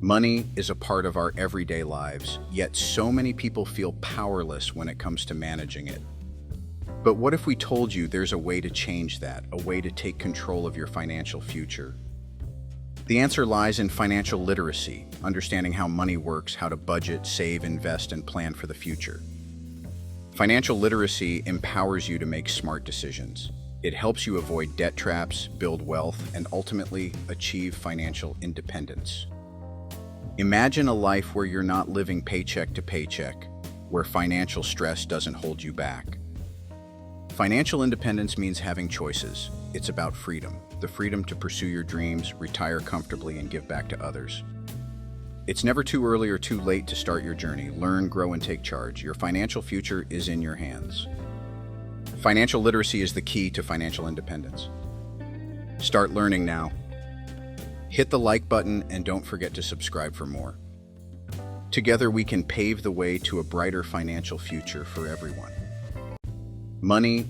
Money is a part of our everyday lives, yet so many people feel powerless when it comes to managing it. But what if we told you there's a way to change that, a way to take control of your financial future? The answer lies in financial literacy, understanding how money works, how to budget, save, invest, and plan for the future. Financial literacy empowers you to make smart decisions. It helps you avoid debt traps, build wealth, and ultimately achieve financial independence. Imagine a life where you're not living paycheck to paycheck, where financial stress doesn't hold you back. Financial independence means having choices. It's about freedom, the freedom to pursue your dreams, retire comfortably, and give back to others. It's never too early or too late to start your journey. Learn, grow, and take charge. Your financial future is in your hands. Financial literacy is the key to financial independence. Start learning now. Hit the like button and don't forget to subscribe for more. Together we can pave the way to a brighter financial future for everyone. Money